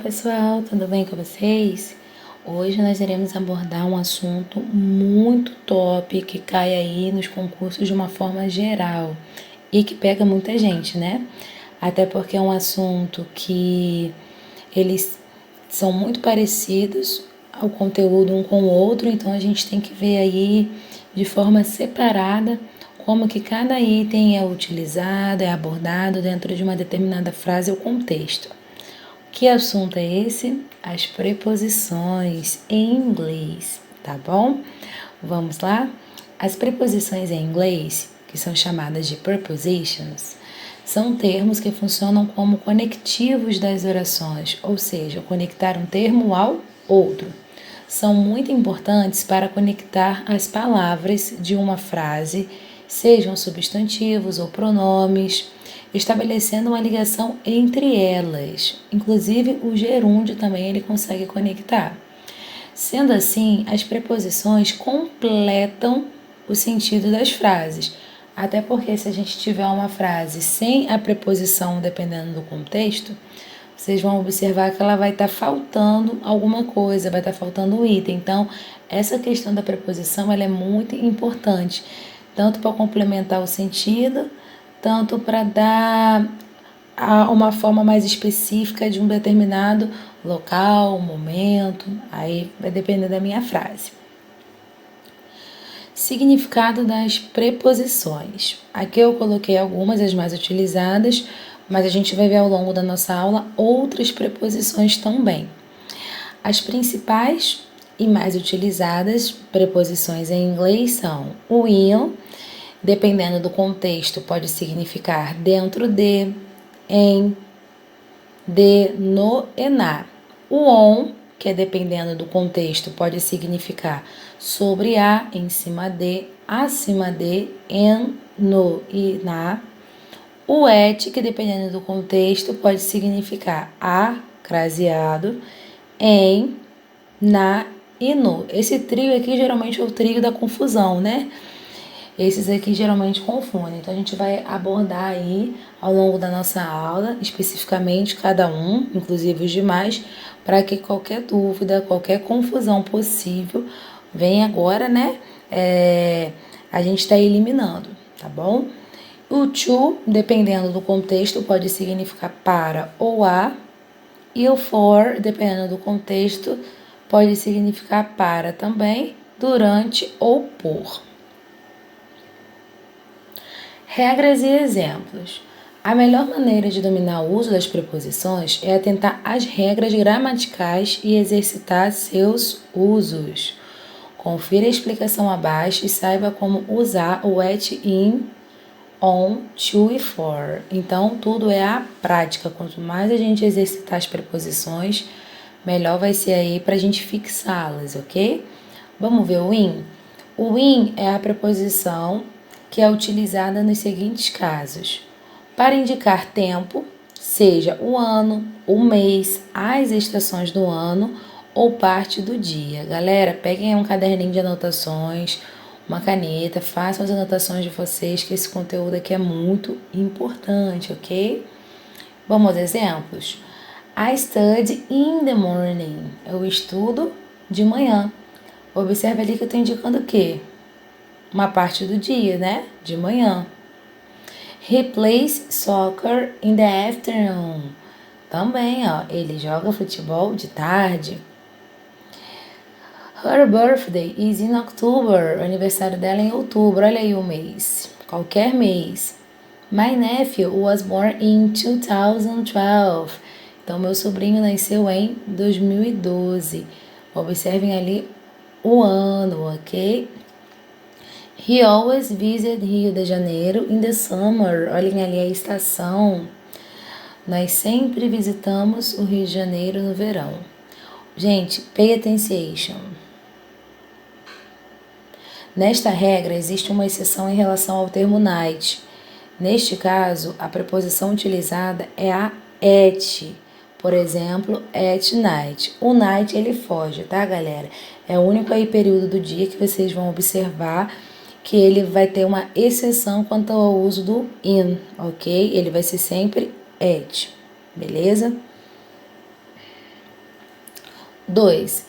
pessoal, tudo bem com vocês? Hoje nós iremos abordar um assunto muito top que cai aí nos concursos de uma forma geral e que pega muita gente, né? Até porque é um assunto que eles são muito parecidos ao conteúdo um com o outro, então a gente tem que ver aí de forma separada como que cada item é utilizado, é abordado dentro de uma determinada frase ou contexto. Que assunto é esse? As preposições em inglês, tá bom? Vamos lá? As preposições em inglês, que são chamadas de prepositions, são termos que funcionam como conectivos das orações, ou seja, conectar um termo ao outro. São muito importantes para conectar as palavras de uma frase, sejam substantivos ou pronomes, estabelecendo uma ligação entre elas. Inclusive, o gerúndio também ele consegue conectar. Sendo assim, as preposições completam o sentido das frases. Até porque se a gente tiver uma frase sem a preposição, dependendo do contexto, vocês vão observar que ela vai estar faltando alguma coisa, vai estar faltando um item. Então, essa questão da preposição ela é muito importante, tanto para complementar o sentido, tanto para dar uma forma mais específica de um determinado local, momento, aí vai depender da minha frase. Significado das preposições. Aqui eu coloquei algumas, as mais utilizadas, mas a gente vai ver ao longo da nossa aula outras preposições também. As principais e mais utilizadas preposições em inglês são o in, dependendo do contexto, pode significar dentro de, em, de, no e na. O on, que é dependendo do contexto, pode significar sobre a, em cima de, acima de, em, no e na. O et, que dependendo do contexto, pode significar a, craseado, em, na e no. Esse trio aqui geralmente é o trio da confusão, né? Esses aqui geralmente confundem, então a gente vai abordar aí ao longo da nossa aula, especificamente cada um, inclusive os demais, para que qualquer dúvida, qualquer confusão possível venha agora, né? A gente está eliminando, tá bom? O to, dependendo do contexto, pode significar para ou a, e o for, dependendo do contexto, pode significar para também, durante ou por. Regras e exemplos. A melhor maneira de dominar o uso das preposições é atentar às regras gramaticais e exercitar seus usos. Confira a explicação abaixo e saiba como usar o at, in, on, to e for. Então, tudo é a prática. Quanto mais a gente exercitar as preposições, melhor vai ser aí para a gente fixá-las, ok? Vamos ver o in? O in é a preposição que é utilizada nos seguintes casos: para indicar tempo, seja o ano, o mês, as estações do ano ou parte do dia. Galera, peguem um caderninho de anotações, uma caneta, façam as anotações de vocês, que esse conteúdo aqui é muito importante, ok? Vamos aos exemplos? I study in the morning. Eu estudo de manhã. Observe ali que eu estou indicando o quê? Uma parte do dia, né? De manhã. He plays soccer in the afternoon. Também, ó, ele joga futebol de tarde. Her birthday is in October. O aniversário dela é em outubro. Olha aí o mês. Qualquer mês. My nephew was born in 2012. Então, meu sobrinho nasceu em 2012. Observem ali o ano, ok? He always visited Rio de Janeiro in the summer. Olhem ali a estação. Nós sempre visitamos o Rio de Janeiro no verão. Gente, pay attention. Nesta regra, existe uma exceção em relação ao termo night. Neste caso, a preposição utilizada é a at. Por exemplo, at night. O night, ele foge, tá, galera? É o único aí período do dia que vocês vão observar que ele vai ter uma exceção quanto ao uso do in, ok? Ele vai ser sempre at, beleza? 2.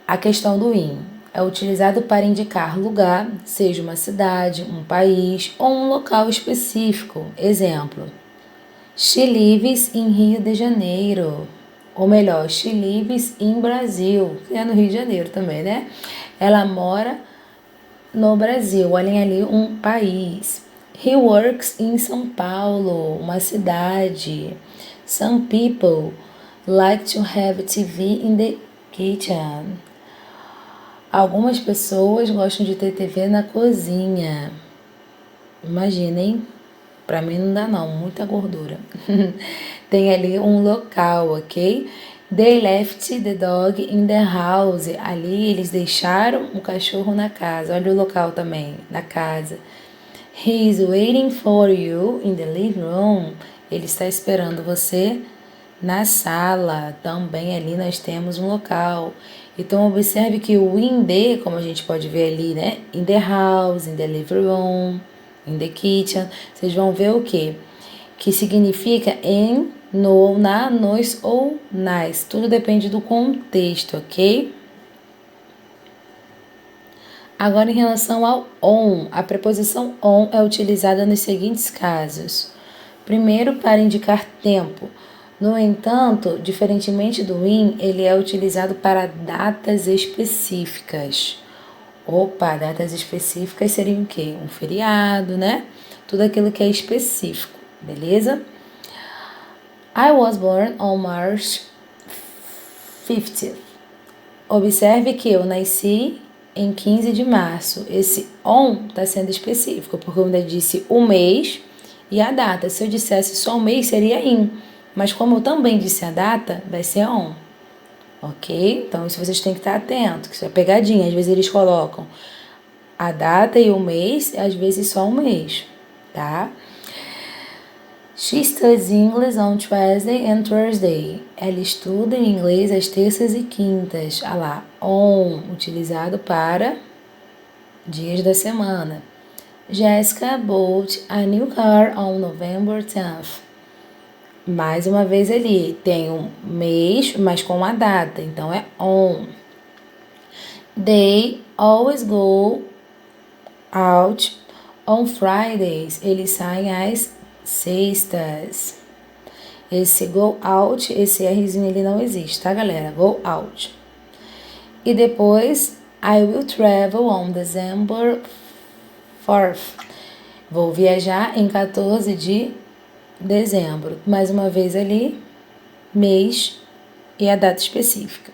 A questão do in é utilizado para indicar lugar, seja uma cidade, um país ou um local específico. Exemplo: She lives in Rio de Janeiro. Ou melhor, she lives in Brasil, que é no Rio de Janeiro também, né? Ela mora no Brasil, olhem ali um país. He works in São Paulo, uma cidade. Some people like to have TV in the kitchen. Algumas pessoas gostam de ter TV na cozinha. Imaginem, pra mim não dá não, muita gordura. Tem ali um local, ok? They left the dog in the house. Ali eles deixaram o cachorro na casa. Olha o local também, na casa. He is waiting for you in the living room. Ele está esperando você na sala. Também ali nós temos um local. Então observe que o in the, como a gente pode ver ali, né? In the house, in the living room, in the kitchen. Vocês vão ver o quê? Que significa em, no, na, nos ou nas. Tudo depende do contexto, ok? Agora, em relação ao on, a preposição on é utilizada nos seguintes casos. Primeiro, para indicar tempo. No entanto, diferentemente do in, ele é utilizado para datas específicas. Opa, datas específicas seriam o quê? Um feriado, né? Tudo aquilo que é específico, beleza? I was born on March 50th. Observe que eu nasci em 15 de março. Esse on está sendo específico, porque eu ainda disse o mês e a data. Se eu dissesse só o mês, seria in. Mas como eu também disse a data, vai ser on. Ok? Então, isso vocês têm que estar atentos, que isso é pegadinha. Às vezes eles colocam a data e o mês, às vezes só um mês, tá? She studies English on Tuesday and Thursday. Ela estuda em inglês às terças e quintas. Ah lá, on, utilizado para dias da semana. Jessica bought a new car on November 10th. Mais uma vez ali, tem um mês, mas com a data, então é on. They always go out on Fridays. Eles saem às sextas. Esse go out, esse Rzinho ele não existe, tá, galera? Go out. E depois, I will travel on December 4th. Vou viajar em 14 de dezembro. Mais uma vez ali, mês e a data específica.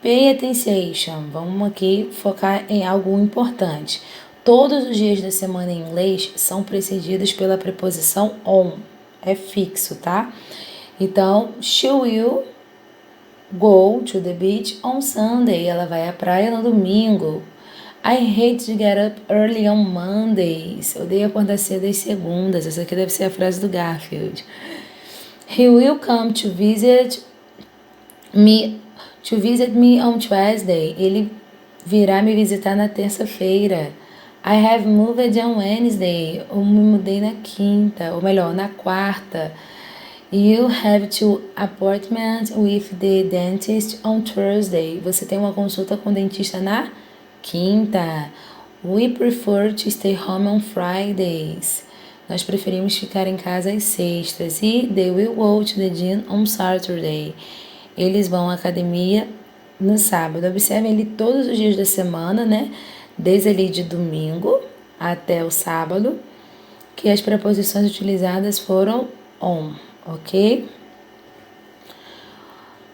Pay attention. Vamos aqui focar em algo importante. Todos os dias da semana em inglês são precedidos pela preposição on. É fixo, tá? Então, she will go to the beach on Sunday. Ela vai à praia no domingo. I hate to get up early on Mondays. Odeio acordar cedo às segundas. Essa aqui deve ser a frase do Garfield. He will come to visit me on Tuesday. Ele virá me visitar na terça-feira. I have moved on Wednesday. Eu me mudei na quinta, ou melhor, na quarta. You have two appointments with the dentist on Thursday. Você tem uma consulta com o dentista na quinta. We prefer to stay home on Fridays. Nós preferimos ficar em casa às sextas. E they will go to the gym on Saturday. Eles vão à academia no sábado. Observem ali todos os dias da semana, né? Desde ali de domingo até o sábado, que as preposições utilizadas foram on, ok?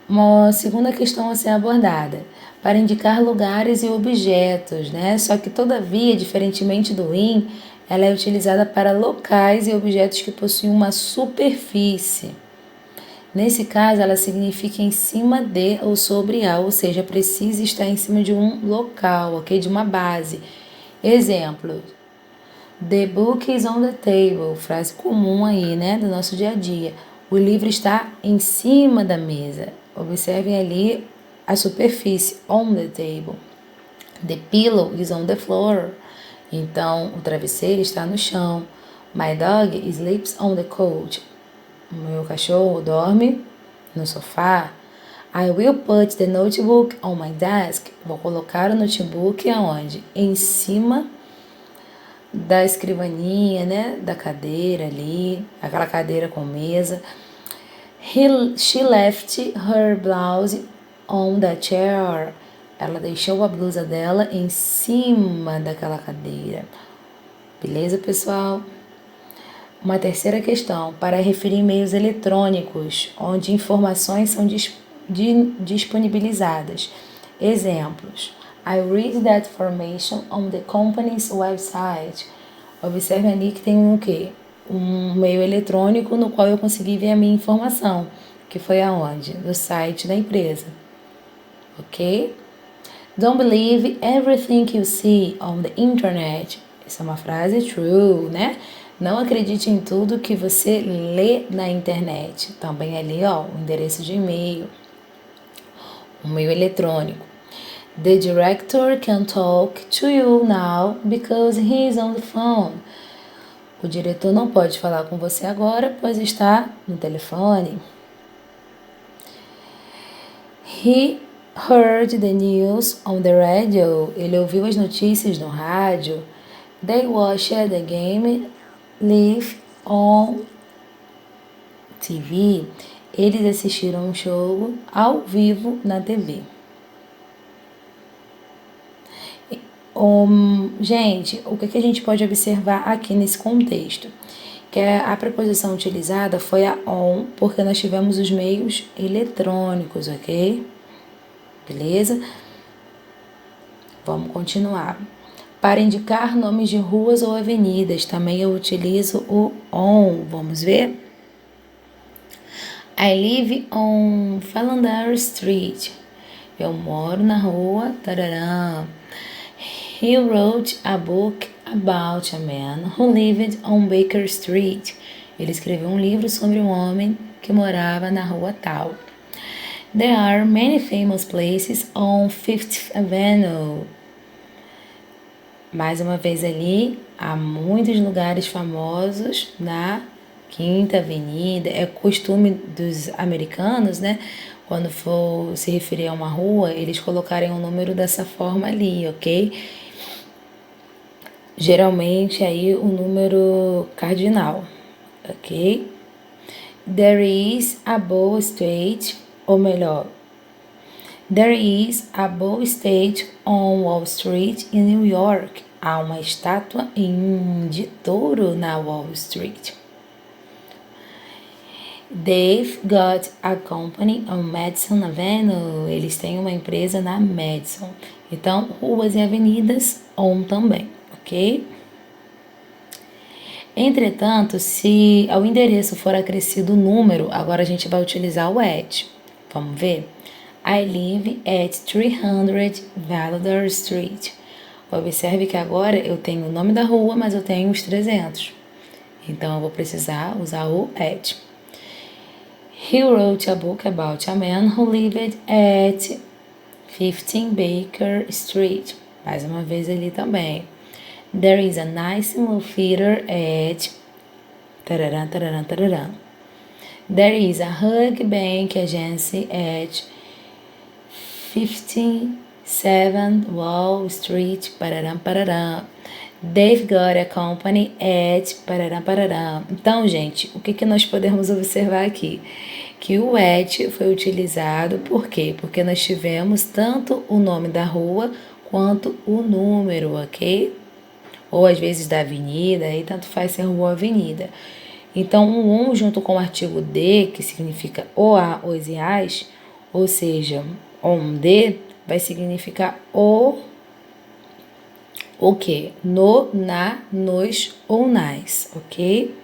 Uma segunda questão a ser abordada, para indicar lugares e objetos, né? Só que, todavia, diferentemente do in, ela é utilizada para locais e objetos que possuem uma superfície. Nesse caso, ela significa em cima de ou sobre a, ou seja, precisa estar em cima de um local, ok? De uma base. Exemplo, the book is on the table, frase comum aí, né, do nosso dia a dia. O livro está em cima da mesa. Observem ali a superfície, on the table. The pillow is on the floor. Então, o travesseiro está no chão. My dog sleeps on the couch. O meu cachorro dorme no sofá. I will put the notebook on my desk. Vou colocar o notebook aonde? Em cima da escrivaninha, né? Da cadeira ali, aquela cadeira com mesa. She left her blouse on the chair. Ela deixou a blusa dela em cima daquela cadeira. Beleza, pessoal? Uma terceira questão, para referir e-mails eletrônicos, onde informações são disponibilizadas. Exemplos. I read that information on the company's website. Observe ali que tem um quê? Um e-mail eletrônico no qual eu consegui ver a minha informação, que foi aonde? No site da empresa. Ok? Don't believe everything you see on the internet. Essa é uma frase true, né? Não acredite em tudo que você lê na internet. Também ali, ó, o endereço de e-mail, um e-mail eletrônico. The director can talk to you now because he is on the phone. O diretor não pode falar com você agora, pois está no telefone. He heard the news on the radio. Ele ouviu as notícias no rádio. They watched the game live on TV. Eles assistiram um jogo ao vivo na TV. Gente, o que a gente pode observar aqui nesse contexto? Que a preposição utilizada foi a on, porque nós tivemos os meios eletrônicos, ok? Beleza? Vamos continuar. Para indicar nomes de ruas ou avenidas, também eu utilizo o on. Vamos ver? I live on Philander Street. Eu moro na rua tararã. He wrote a book about a man who lived on Baker Street. Ele escreveu um livro sobre um homem que morava na rua tal. There are many famous places on Fifth Avenue. Mais uma vez ali, há muitos lugares famosos na Quinta Avenida. É costume dos americanos, né? Quando for se referir a uma rua, eles colocarem um número dessa forma ali, ok? Geralmente aí o número cardinal, ok? There is a Bull Street, ou melhor, there is a Bull State on Wall Street in New York. Há uma estátua de touro na Wall Street. They've got a company on Madison Avenue. Eles têm uma empresa na Madison. Então, ruas e avenidas on também, ok? Entretanto, se ao endereço for acrescido o número, agora a gente vai utilizar o at. Vamos ver? I live at 300 Vallador Street. Observe que agora eu tenho o nome da rua, mas eu tenho os 300. Então, eu vou precisar usar o at. He wrote a book about a man who lived at 15 Baker Street. Mais uma vez ali também. There is a nice movie theater at... Tararam, tararam, tararam. There is a Hug Bank agency at 57 Wall Street, pararam, pararam. They've got a company at pararam, pararam. Então, gente, o que nós podemos observar aqui? Que o at foi utilizado, por quê? Porque nós tivemos tanto o nome da rua quanto o número, ok? Ou às vezes da avenida, aí tanto faz ser rua ou avenida. Então, um junto com o artigo de, que significa o a, os e as, ou seja, on de, vai significar o quê? No, na, nos ou nas, ok?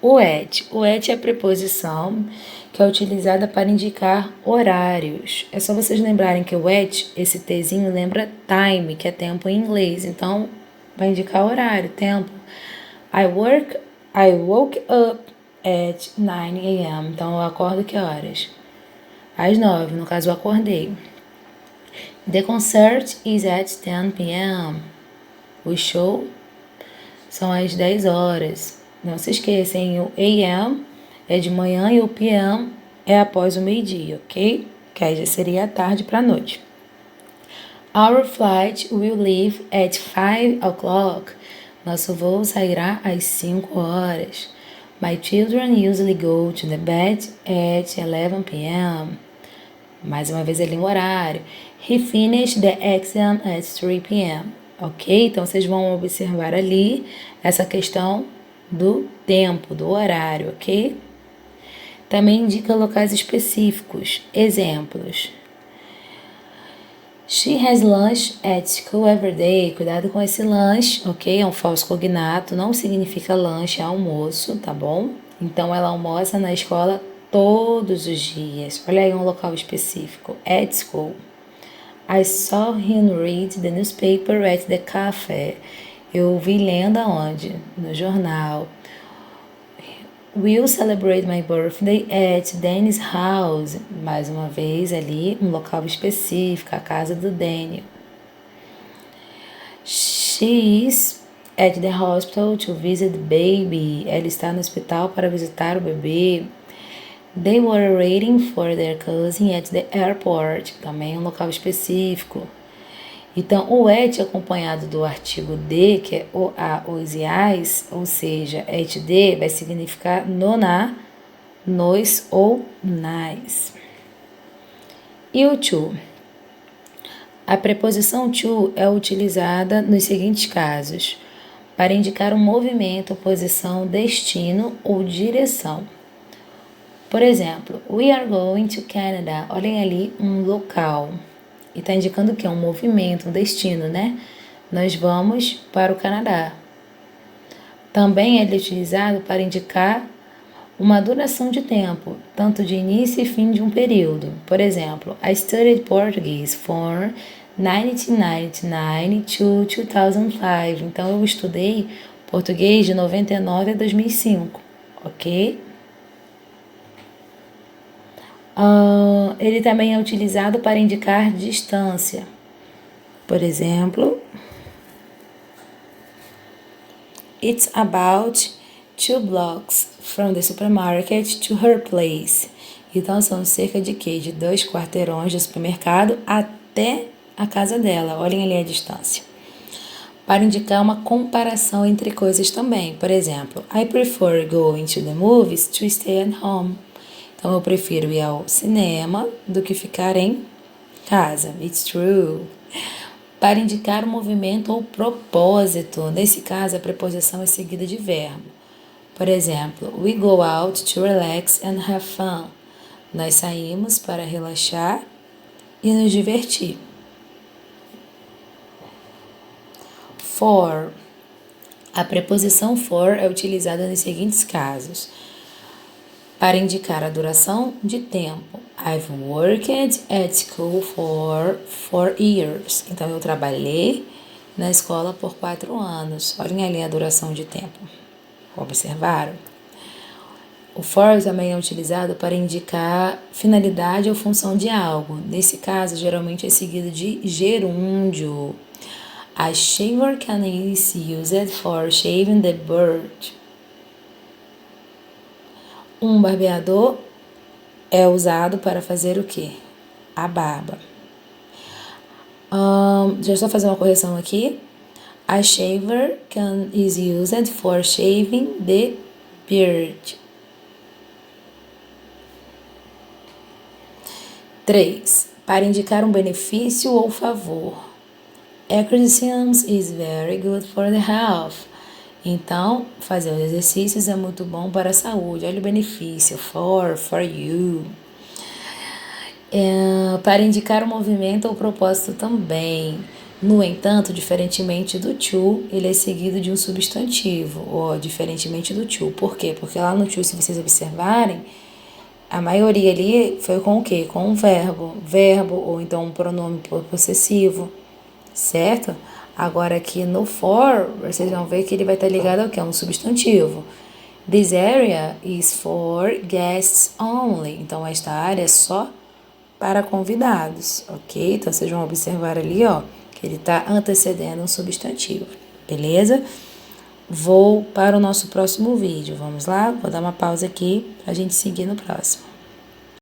O at é a preposição que é utilizada para indicar horários. É só vocês lembrarem que o at, esse tzinho, lembra time, que é tempo em inglês. Então, vai indicar horário, tempo. I woke up at 9 a.m. Então, eu acordo que horas? Às 9, no caso, eu acordei. The concert is at 10 p.m. O show são às 10 horas. Não se esqueçam, o AM é de manhã e o PM é após o meio-dia, ok? Que aí já seria a tarde para a noite. Our flight will leave at 5 o'clock. Nosso voo sairá às 5 horas. My children usually go to the bed at 11 p.m. Mais uma vez ali um horário. He finished the exam at 3 p.m. Ok? Então vocês vão observar ali essa questão do tempo, do horário, ok? Também indica locais específicos. Exemplos. She has lunch at school every day. Cuidado com esse lunch, ok? É um falso cognato, não significa lanche, é almoço, tá bom? Então ela almoça na escola todos os dias. Olha aí um local específico. At school. I saw him read the newspaper at the cafe. Eu vi lendo aonde? No jornal. We'll celebrate my birthday at Danny's house. Mais uma vez ali, um local específico, a casa do Danny. She is at the hospital to visit the baby. Ela está no hospital para visitar o bebê. They were waiting for their cousin at the airport. Também um local específico. Então, o at acompanhado do artigo de, que é o, a, os e as, ou seja, at de, vai significar no, na, nos ou nas. E o to? A preposição to é utilizada nos seguintes casos: para indicar um movimento, posição, destino ou direção. Por exemplo, we are going to Canada. Olhem ali um local. E está indicando o que? Um movimento, um destino, né? Nós vamos para o Canadá. Também ele é utilizado para indicar uma duração de tempo, tanto de início e fim de um período. Por exemplo, I studied Portuguese from 1999 to 2005. Então, eu estudei português de 99 a 2005, ok? Ele também é utilizado para indicar distância. Por exemplo, it's about 2 blocks from the supermarket to her place. Então, são cerca de quê? De 2 quarteirões do supermercado até a casa dela. Olhem ali a distância. Para indicar uma comparação entre coisas também. Por exemplo, I prefer going to the movies to stay at home. Então, eu prefiro ir ao cinema do que ficar em casa. It's true. Para indicar um movimento ou propósito. Nesse caso, a preposição é seguida de verbo. Por exemplo, we go out to relax and have fun. Nós saímos para relaxar e nos divertir. For. A preposição for é utilizada nos seguintes casos: para indicar a duração de tempo. I've worked at school for 4 years. Então, eu trabalhei na escola por 4 anos. Olhem ali a duração de tempo. Observaram? O for também é utilizado para indicar finalidade ou função de algo. Nesse caso, geralmente é seguido de gerúndio. A shaver can is used for shaving the bird. Um barbeador é usado para fazer o quê? A barba. Deixa eu só fazer uma correção aqui. A shaver can is used for shaving the beard. 3. Para indicar um benefício ou favor. Exercise is very good for the health. Então, fazer os exercícios é muito bom para a saúde. Olha o benefício. For you. Para indicar um movimento ou propósito também. No entanto, diferentemente do to, ele é seguido de um substantivo. Ou diferentemente do to. Por quê? Porque lá no to, se vocês observarem, a maioria ali foi com o quê? Com um verbo. Verbo ou então um pronome possessivo. Certo? Agora aqui no for, vocês vão ver que ele vai estar ligado ao que? Um substantivo. This area is for guests only. Então, esta área é só para convidados, ok? Então, vocês vão observar ali, ó, que ele está antecedendo um substantivo, beleza? Vou para o nosso próximo vídeo. Vamos lá? Vou dar uma pausa aqui para a gente seguir no próximo.